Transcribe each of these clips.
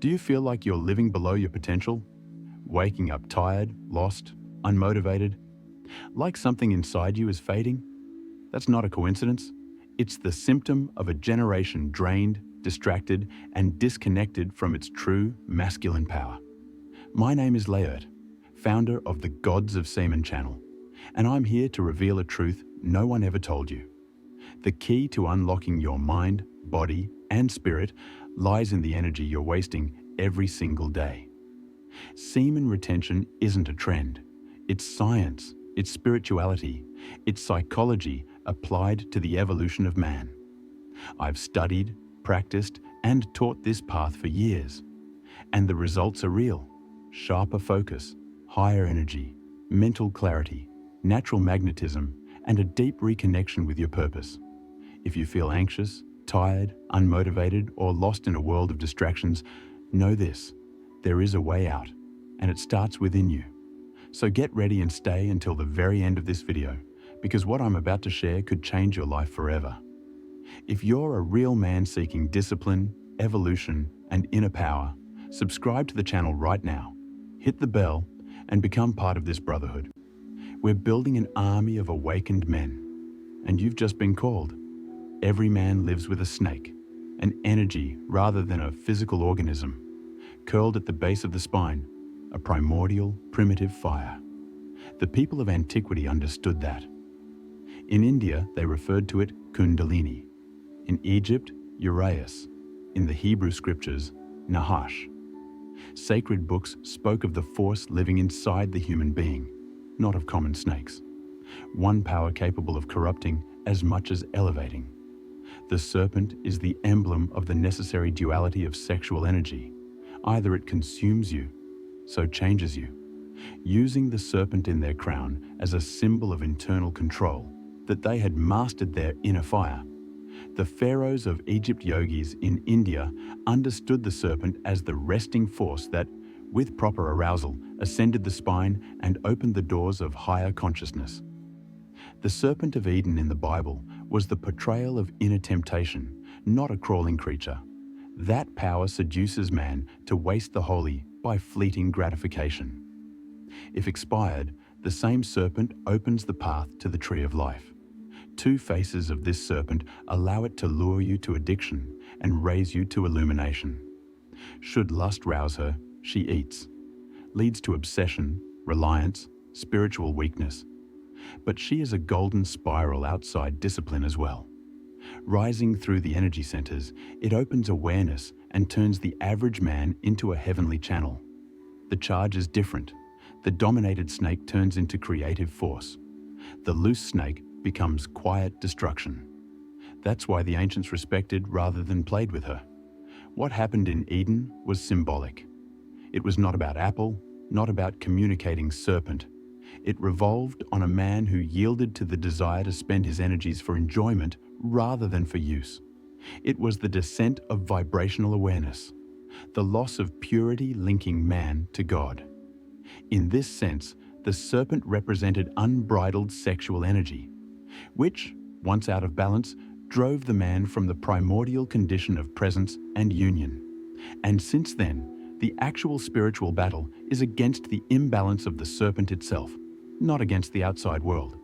Do you feel like you're living below your potential? Waking up tired, lost, unmotivated? Like something inside you is fading? That's not a coincidence. It's the symptom of a generation drained, distracted, and disconnected from its true masculine power. My name is Laert, founder of the Gods of Semen channel, and I'm here to reveal a truth no one ever told you. The key to unlocking your mind, body, and spirit lies in the energy you're wasting every single day. Semen retention isn't a trend. It's science, it's spirituality, it's psychology applied to the evolution of man. I've studied, practiced, and taught this path for years. And the results are real. Sharper focus, higher energy, mental clarity, natural magnetism, and a deep reconnection with your purpose. If you feel anxious, tired, unmotivated, or lost in a world of distractions, know this: there is a way out, and it starts within you. So get ready and stay until the very end of this video, because what I'm about to share could change your life forever. If you're a real man seeking discipline, evolution, and inner power, subscribe to the channel right now, hit the bell, and become part of this brotherhood. We're building an army of awakened men, and you've just been called. Every man lives with a snake, an energy rather than a physical organism, curled at the base of the spine, a primordial, primitive fire. The people of antiquity understood that. In India, they referred to it Kundalini. In Egypt, Uraeus. In the Hebrew scriptures, Nahash. Sacred books spoke of the force living inside the human being, not of common snakes. One power capable of corrupting as much as elevating. The serpent is the emblem of the necessary duality of sexual energy. Either it consumes you, so changes you. Using the serpent in their crown as a symbol of internal control, that they had mastered their inner fire. The pharaohs of Egypt yogis in India understood the serpent as the resting force that, with proper arousal, ascended the spine and opened the doors of higher consciousness. The serpent of Eden in the Bible was the portrayal of inner temptation, not a crawling creature. That power seduces man to waste the holy by fleeting gratification. If expired, the same serpent opens the path to the tree of life. Two faces of this serpent allow it to lure you to addiction and raise you to illumination. Should lust rouse her, she eats. Leads to obsession, reliance, spiritual weakness. But she is a golden spiral outside discipline as well. Rising through the energy centers, it opens awareness and turns the average man into a heavenly channel. The charge is different. The dominated snake turns into creative force. The loose snake becomes quiet destruction. That's why the ancients respected rather than played with her. What happened in Eden was symbolic. It was not about apple, not about communicating serpent. It revolved on a man who yielded to the desire to spend his energies for enjoyment rather than for use. It was the descent of vibrational awareness, the loss of purity linking man to God. In this sense, the serpent represented unbridled sexual energy, which, once out of balance, drove the man from the primordial condition of presence and union. And since then, the actual spiritual battle is against the imbalance of the serpent itself, not against the outside world.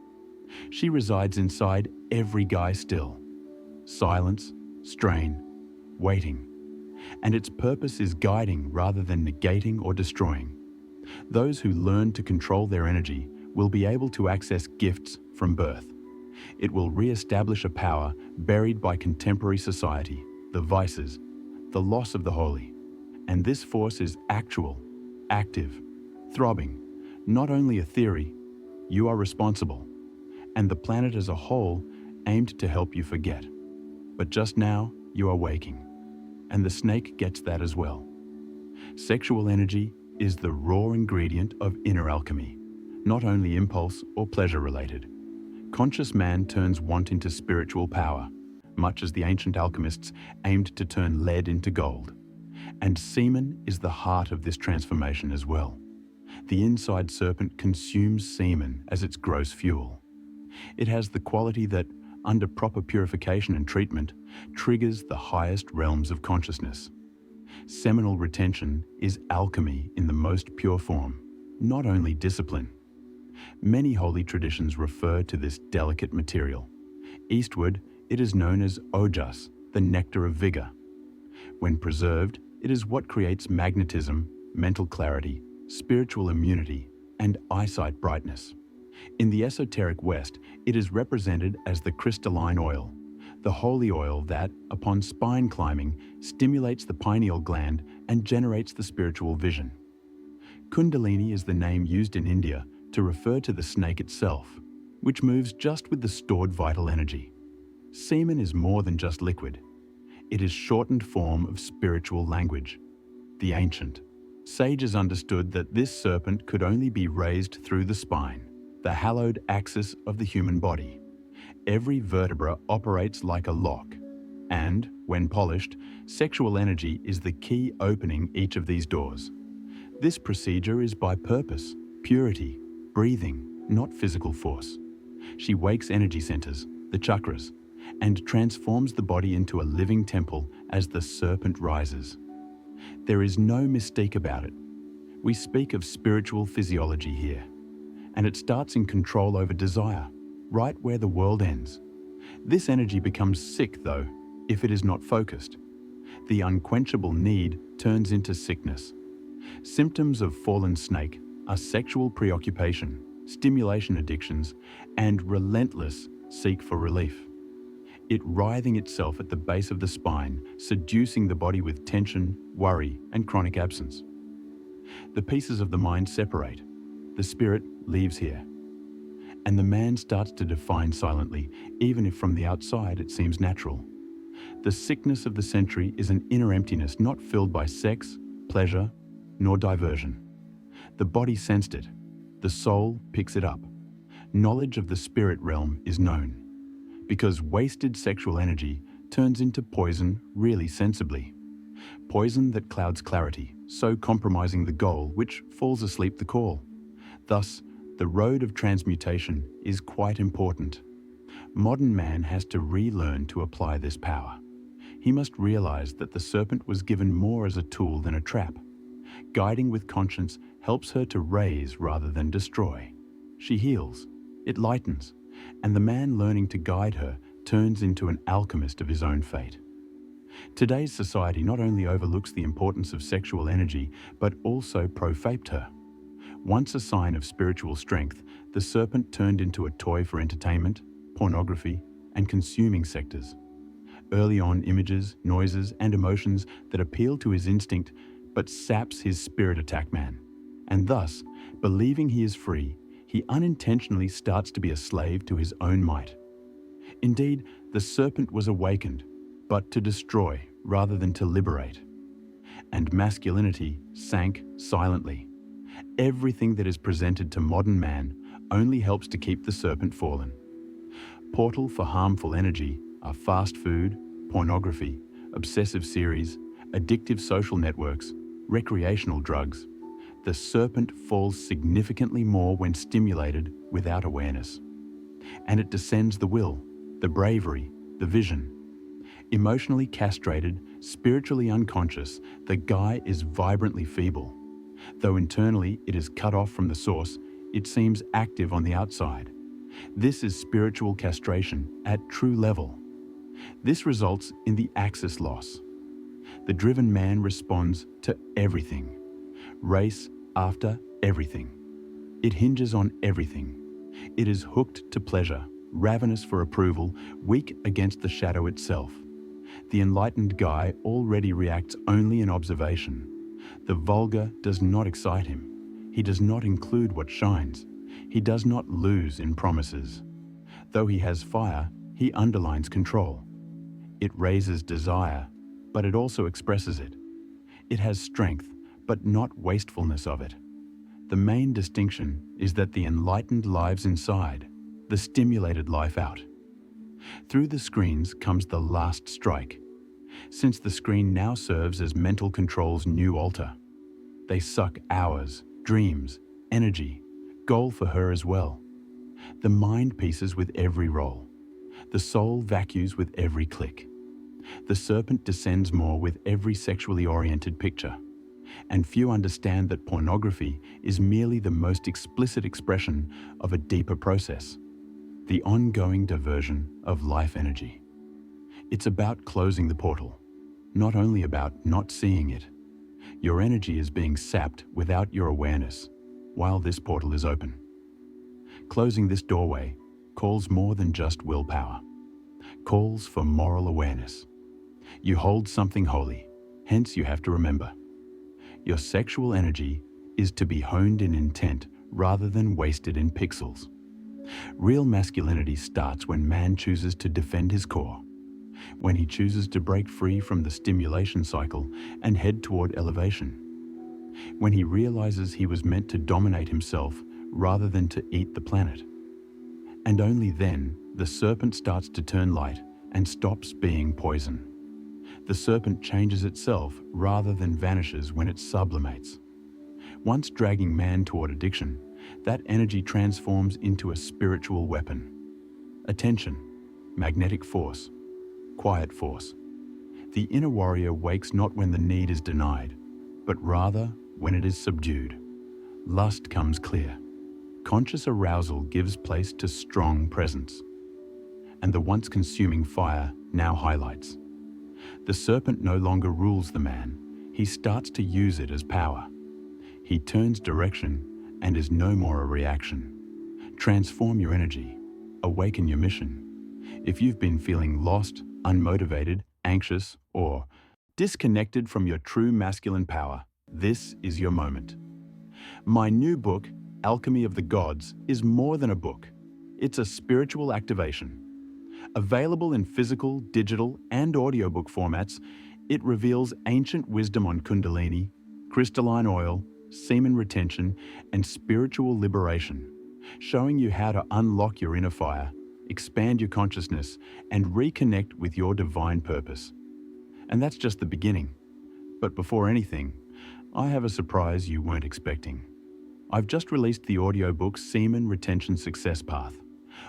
She resides inside every guy still. Silence, strain, waiting. And its purpose is guiding rather than negating or destroying. Those who learn to control their energy will be able to access gifts from birth. It will re-establish a power buried by contemporary society, the vices, the loss of the holy. And this force is actual, active, throbbing, not only a theory. You are responsible, and the planet as a whole aimed to help you forget. But just now, you are waking, and the snake gets that as well. Sexual energy is the raw ingredient of inner alchemy, not only impulse or pleasure related. Conscious man turns want into spiritual power, much as the ancient alchemists aimed to turn lead into gold. And semen is the heart of this transformation as well. The inside serpent consumes semen as its gross fuel. It has the quality that, under proper purification and treatment, triggers the highest realms of consciousness. Seminal retention is alchemy in the most pure form, not only discipline. Many holy traditions refer to this delicate material. Eastward, it is known as ojas, the nectar of vigor. When preserved, it is what creates magnetism, mental clarity, spiritual immunity, and eyesight brightness. In the esoteric West, it is represented as the crystalline oil, the holy oil that, upon spine climbing, stimulates the pineal gland and generates the spiritual vision. Kundalini is the name used in India to refer to the snake itself, which moves just with the stored vital energy. Semen is more than just liquid. It is shortened form of spiritual language. The ancient sages understood that this serpent could only be raised through the spine, the hallowed axis of the human body. Every vertebra operates like a lock, and, when polished, sexual energy is the key opening each of these doors. This procedure is by purpose, purity, breathing, not physical force. She wakes energy centers, the chakras, and transforms the body into a living temple as the serpent rises. There is no mystique about it. We speak of spiritual physiology here, and it starts in control over desire, right where the world ends. This energy becomes sick, though, if it is not focused. The unquenchable need turns into sickness. Symptoms of fallen snake are sexual preoccupation, stimulation addictions, and relentless seek for relief. It writhing itself at the base of the spine, seducing the body with tension, worry, and chronic absence. The pieces of the mind separate. The spirit leaves here. And the man starts to define silently, even if from the outside it seems natural. The sickness of the century is an inner emptiness not filled by sex, pleasure, nor diversion. The body sensed it. The soul picks it up. Knowledge of the spirit realm is known, because wasted sexual energy turns into poison really sensibly. Poison that clouds clarity, so compromising the goal which falls asleep the call. Thus, the road of transmutation is quite important. Modern man has to relearn to apply this power. He must realize that the serpent was given more as a tool than a trap. Guiding with conscience helps her to raise rather than destroy. She heals, it lightens, and the man learning to guide her turns into an alchemist of his own fate. Today's society not only overlooks the importance of sexual energy, but also profaped her. Once a sign of spiritual strength, the serpent turned into a toy for entertainment, pornography, and consuming sectors. Early on, images, noises, and emotions that appeal to his instinct but saps his spirit attack man. And thus, believing he is free, he unintentionally starts to be a slave to his own might. Indeed, the serpent was awakened, but to destroy rather than to liberate. And masculinity sank silently. Everything that is presented to modern man only helps to keep the serpent fallen. Portal for harmful energy are fast food, pornography, obsessive series, addictive social networks, recreational drugs. The serpent falls significantly more when stimulated without awareness. And it descends the will, the bravery, the vision. Emotionally castrated, spiritually unconscious, the guy is vibrantly feeble. Though internally it is cut off from the source, it seems active on the outside. This is spiritual castration at true level. This results in the axis loss. The driven man responds to everything. Race after everything. It hinges on everything. It is hooked to pleasure, ravenous for approval, weak against the shadow itself. The enlightened guy already reacts only in observation. The vulgar does not excite him. He does not include what shines. He does not lose in promises. Though he has fire, he underlines control. It raises desire, but it also expresses it. It has strength, but not wastefulness of it. The main distinction is that the enlightened lives inside, the stimulated life out. Through the screens comes the last strike, since the screen now serves as mental control's new altar. They suck hours, dreams, energy, goal for her as well. The mind pieces with every roll. The soul vacuums with every click. The serpent descends more with every sexually oriented picture, and few understand that pornography is merely the most explicit expression of a deeper process, the ongoing diversion of life energy. It's about closing the portal, not only about not seeing it. Your energy is being sapped without your awareness while this portal is open. Closing this doorway calls more than just willpower, calls for moral awareness. You hold something holy, hence you have to remember. Your sexual energy is to be honed in intent rather than wasted in pixels. Real masculinity starts when man chooses to defend his core, when he chooses to break free from the stimulation cycle and head toward elevation, when he realizes he was meant to dominate himself rather than to eat the planet. And only then, the serpent starts to turn light and stops being poison. The serpent changes itself rather than vanishes when it sublimates. Once dragging man toward addiction, that energy transforms into a spiritual weapon. Attention, magnetic force, quiet force. The inner warrior wakes not when the need is denied, but rather when it is subdued. Lust comes clear. Conscious arousal gives place to strong presence. And the once consuming fire now highlights. The serpent no longer rules the man. He starts to use it as power. He turns direction and is no more a reaction. Transform your energy. Awaken your mission. If you've been feeling lost, unmotivated, anxious, or disconnected from your true masculine power, this is your moment. My new book, Alchemy of the Gods, is more than a book. It's a spiritual activation. Available in physical, digital, and audiobook formats, it reveals ancient wisdom on Kundalini, crystalline oil, semen retention, and spiritual liberation, showing you how to unlock your inner fire, expand your consciousness, and reconnect with your divine purpose. And that's just the beginning. But before anything, I have a surprise you weren't expecting. I've just released the audiobook Semen Retention Success Path.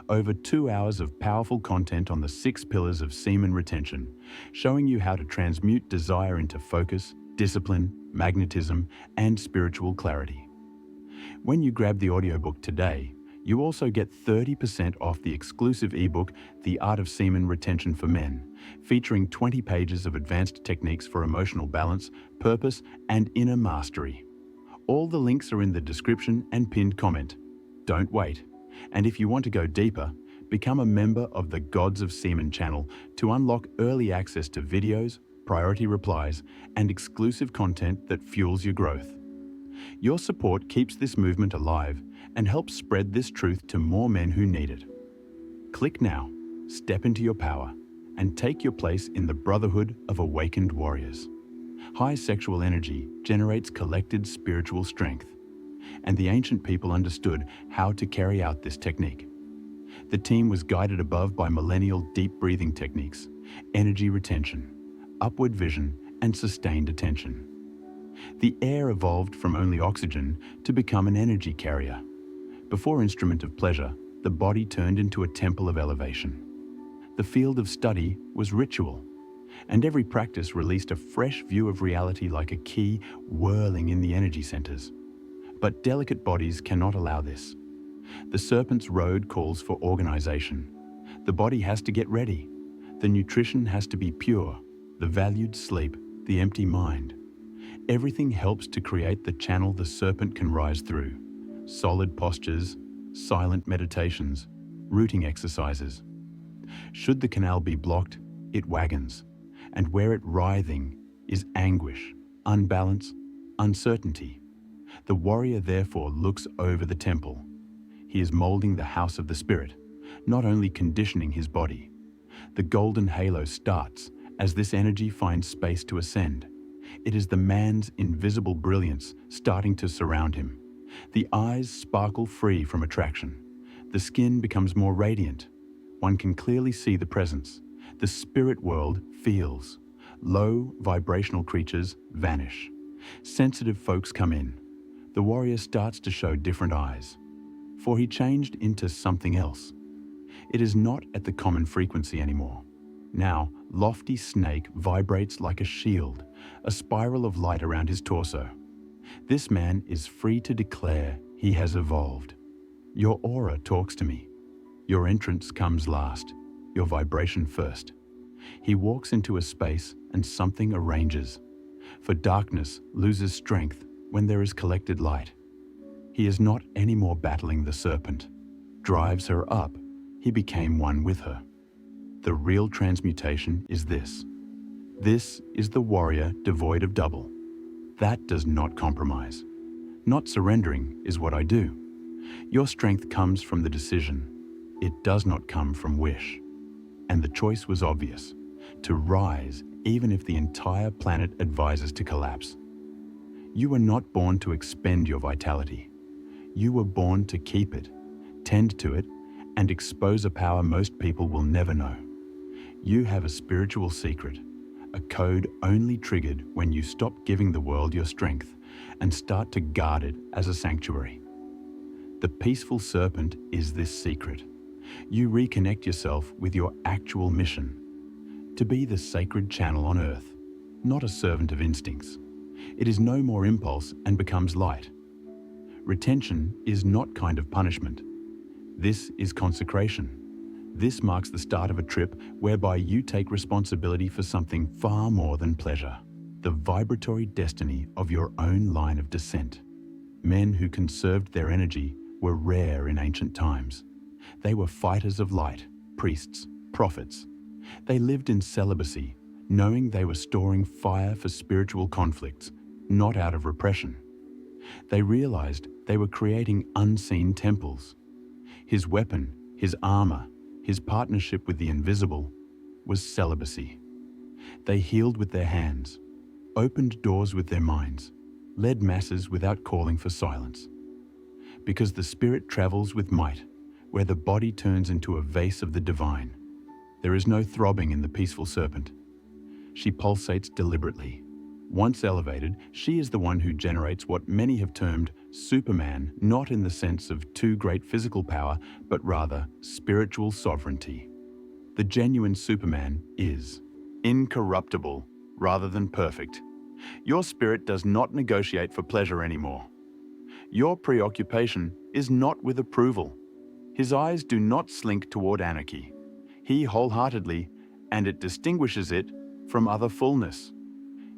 Over 2 hours of powerful content on the 6 pillars of semen retention, showing you how to transmute desire into focus, discipline, magnetism, and spiritual clarity. When you grab the audiobook today, you also get 30% off the exclusive ebook, The Art of Semen Retention for Men, featuring 20 pages of advanced techniques for emotional balance, purpose, and inner mastery. All the links are in the description and pinned comment. Don't wait. And if you want to go deeper, become a member of the Gods of Semen channel to unlock early access to videos, priority replies, and exclusive content that fuels your growth. Your support keeps this movement alive and helps spread this truth to more men who need it. Click now, step into your power, and take your place in the brotherhood of awakened warriors. High sexual energy generates collected spiritual strength, and the ancient people understood how to carry out this technique. The team was guided above by millennial deep breathing techniques, energy retention, upward vision, and sustained attention. The air evolved from only oxygen to become an energy carrier. Before instrument of pleasure, the body turned into a temple of elevation. The field of study was ritual, and every practice released a fresh view of reality like a key whirling in the energy centers. But delicate bodies cannot allow this. The serpent's road calls for organization. The body has to get ready. The nutrition has to be pure, the valued sleep, the empty mind. Everything helps to create the channel the serpent can rise through. Solid postures, silent meditations, rooting exercises. Should the canal be blocked, it wagons. And where it writhing is anguish, unbalance, uncertainty. The warrior therefore looks over the temple. He is molding the house of the spirit, not only conditioning his body. The golden halo starts as this energy finds space to ascend. It is the man's invisible brilliance starting to surround him. The eyes sparkle free from attraction. The skin becomes more radiant. One can clearly see the presence. The spirit world feels. Low vibrational creatures vanish. Sensitive folks come in. The warrior starts to show different eyes, for he changed into something else. It is not at the common frequency anymore. Now, lofty snake vibrates like a shield, a spiral of light around his torso. This man is free to declare he has evolved. Your aura talks to me. Your entrance comes last, your vibration first. He walks into a space and something arranges. For darkness loses strength when there is collected light. He is not anymore battling the serpent. Drives her up, he became one with her. The real transmutation is this. This is the warrior devoid of double. That does not compromise. Not surrendering is what I do. Your strength comes from the decision. It does not come from wish. And the choice was obvious, to rise even if the entire planet advises to collapse. You were not born to expend your vitality. You were born to keep it, tend to it, and expose a power most people will never know. You have a spiritual secret, a code only triggered when you stop giving the world your strength and start to guard it as a sanctuary. The peaceful serpent is this secret. You reconnect yourself with your actual mission, to be the sacred channel on earth, not a servant of instincts. It is no more impulse and becomes light. Retention is not kind of punishment. This is consecration. This marks the start of a trip whereby you take responsibility for something far more than pleasure, the vibratory destiny of your own line of descent. Men who conserved their energy were rare in ancient times. They were fighters of light, priests, prophets. They lived in celibacy, knowing they were storing fire for spiritual conflicts, not out of repression. They realized they were creating unseen temples. His weapon, his armor, his partnership with the invisible was celibacy. They healed with their hands, opened doors with their minds, led masses without calling for silence. Because the spirit travels with might, where the body turns into a vase of the divine. There is no throbbing in the peaceful serpent. She pulsates deliberately. Once elevated, she is the one who generates what many have termed Superman, not in the sense of too great physical power, but rather spiritual sovereignty. The genuine Superman is incorruptible rather than perfect. Your spirit does not negotiate for pleasure anymore. Your preoccupation is not with approval. His eyes do not slink toward anarchy. He wholeheartedly, and it distinguishes it from other fullness.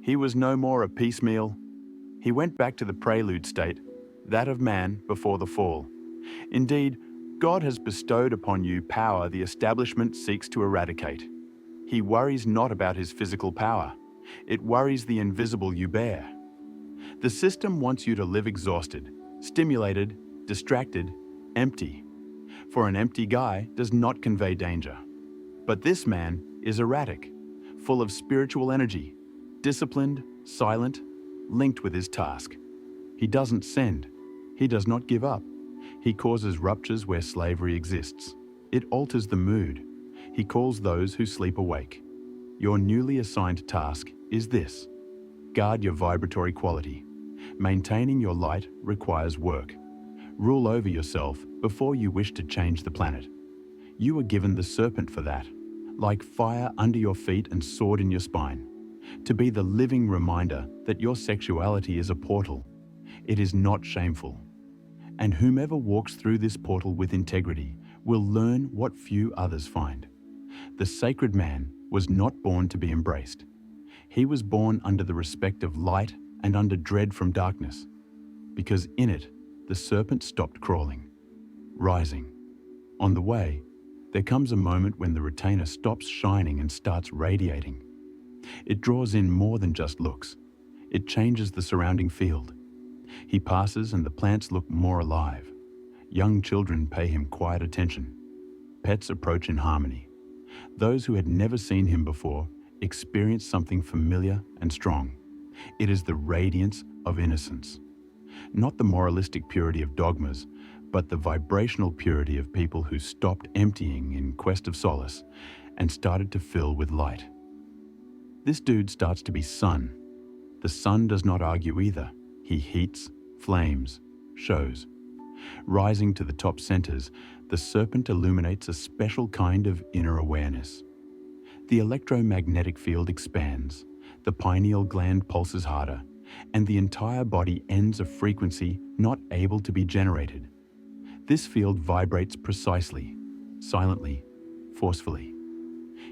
He was no more a piecemeal. He went back to the prelude state, that of man before the fall. Indeed, God has bestowed upon you power the establishment seeks to eradicate. He worries not about his physical power. It worries the invisible you bear. The system wants you to live exhausted, stimulated, distracted, empty. For an empty guy does not convey danger. But this man is erratic, full of spiritual energy, disciplined, silent, linked with his task. He doesn't send. He does not give up. He causes ruptures where slavery exists. It alters the mood. He calls those who sleep awake. Your newly assigned task is this. Guard your vibratory quality. Maintaining your light requires work. Rule over yourself before you wish to change the planet. You were given the serpent for that, like fire under your feet and sword in your spine, to be the living reminder that your sexuality is a portal. It is not shameful. And whomever walks through this portal with integrity will learn what few others find. The sacred man was not born to be embraced. He was born under the respect of light and under dread from darkness, because in it, the serpent stopped crawling, rising. On the way, there comes a moment when the retainer stops shining and starts radiating. It draws in more than just looks. It changes the surrounding field. He passes and the plants look more alive. Young children pay him quiet attention. Pets approach in harmony. Those who had never seen him before experience something familiar and strong. It is the radiance of innocence. Not the moralistic purity of dogmas, but the vibrational purity of people who stopped emptying in quest of solace and started to fill with light. This dude starts to be sun. The sun does not argue either. He heats, flames, shows. Rising to the top centers, the serpent illuminates a special kind of inner awareness. The electromagnetic field expands, the pineal gland pulses harder, and the entire body ends a frequency not able to be generated. This field vibrates precisely, silently, forcefully.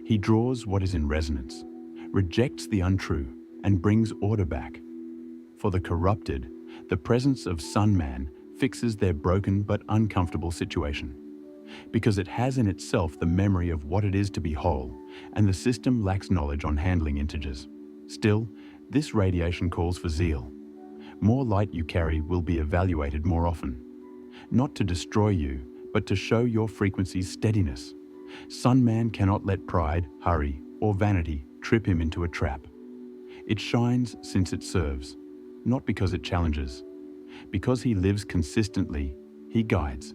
He draws what is in resonance, rejects the untrue, and brings order back. For the corrupted, the presence of Sun-Man fixes their broken but uncomfortable situation, because it has in itself the memory of what it is to be whole, and the system lacks knowledge on handling integers. Still, this radiation calls for zeal. More light you carry will be evaluated more often, not to destroy you, but to show your frequency's steadiness. Sun-Man cannot let pride, hurry, or vanity trip him into a trap. It shines since it serves, not because it challenges. Because he lives consistently, he guides.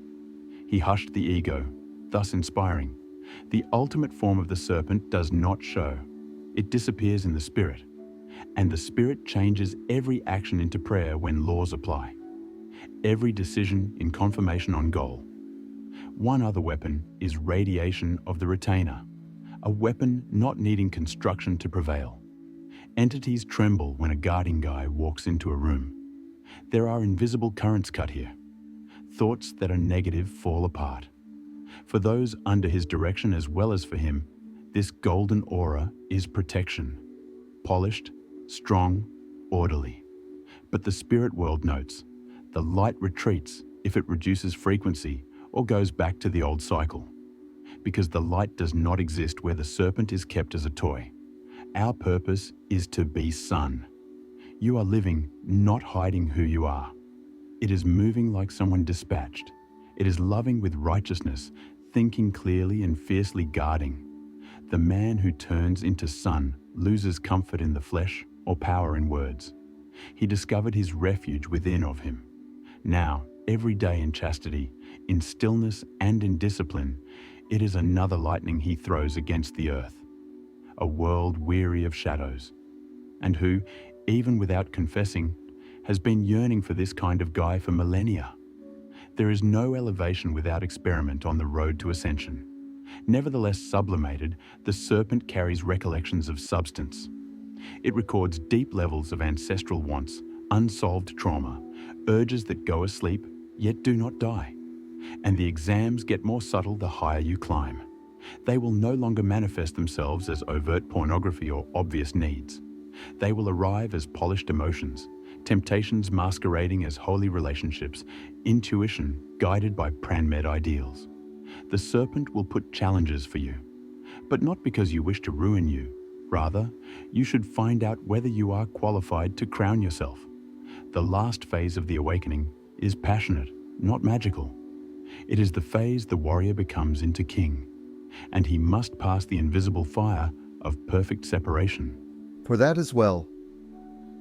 He hushed the ego, thus inspiring. The ultimate form of the serpent does not show. It disappears in the spirit. And the spirit changes every action into prayer when laws apply. Every decision in confirmation on goal. One other weapon is radiation of the retainer, a weapon not needing construction to prevail. Entities tremble when a guarding guy walks into a room. There are invisible currents cut here. Thoughts that are negative fall apart. For those under his direction as well as for him, this golden aura is protection. Polished, strong, orderly. But the spirit world notes, the light retreats if it reduces frequency or goes back to the old cycle. Because the light does not exist where the serpent is kept as a toy. Our purpose is to be sun. You are living, not hiding who you are. It is moving like someone dispatched. It is loving with righteousness, thinking clearly and fiercely guarding. The man who turns into sun loses comfort in the flesh or power in words. He discovered his refuge within of him. Now, every day in chastity, in stillness and in discipline, it is another lightning he throws against the earth. A world weary of shadows, and who, even without confessing, has been yearning for this kind of guy for millennia. There is no elevation without experiment on the road to ascension. Nevertheless sublimated, the serpent carries recollections of substance. It records deep levels of ancestral wants, unsolved trauma, urges that go asleep, yet do not die. And the exams get more subtle the higher you climb. They will no longer manifest themselves as overt pornography or obvious needs. They will arrive as polished emotions, temptations masquerading as holy relationships, intuition guided by pranmed ideals. The serpent will put challenges for you, but not because you wish to ruin you. Rather, you should find out whether you are qualified to crown yourself. The last phase of the awakening is passionate, not magical. It is the phase the warrior becomes into king, and he must pass the invisible fire of perfect separation. For that as well.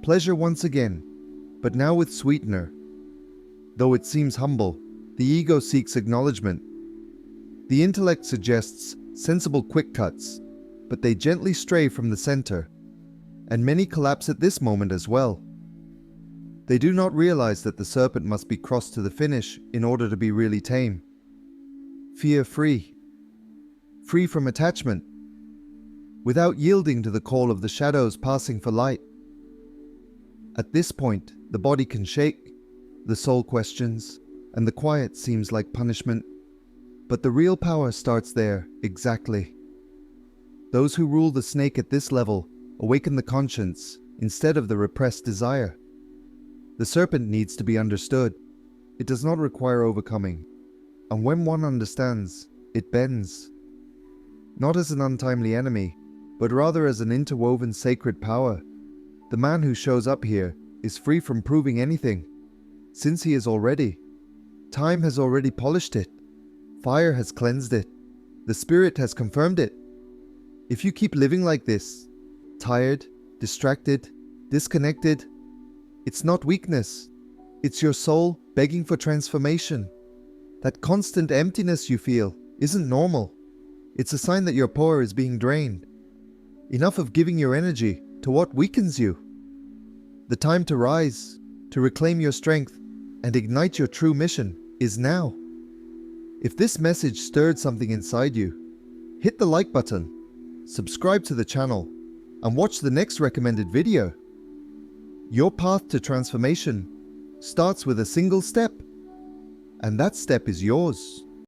Pleasure once again, but now with sweetener. Though it seems humble, the ego seeks acknowledgement. The intellect suggests sensible quick cuts, but they gently stray from the center, and many collapse at this moment as well. They do not realize that the serpent must be crossed to the finish in order to be really tame. Fear-free. Free from attachment. Without yielding to the call of the shadows passing for light. At this point, the body can shake, the soul questions, and the quiet seems like punishment. But the real power starts there, exactly. Those who rule the snake at this level awaken the conscience instead of the repressed desire. The serpent needs to be understood. It does not require overcoming. And when one understands, it bends. Not as an untimely enemy, but rather as an interwoven sacred power. The man who shows up here is free from proving anything, since he is already. Time has already polished it. Fire has cleansed it. The spirit has confirmed it. If you keep living like this, tired, distracted, disconnected, it's not weakness. It's your soul begging for transformation. That constant emptiness you feel isn't normal. It's a sign that your power is being drained. Enough of giving your energy to what weakens you. The time to rise, to reclaim your strength, and ignite your true mission is now. If this message stirred something inside you, hit the like button, subscribe to the channel, and watch the next recommended video. Your path to transformation starts with a single step, and that step is yours.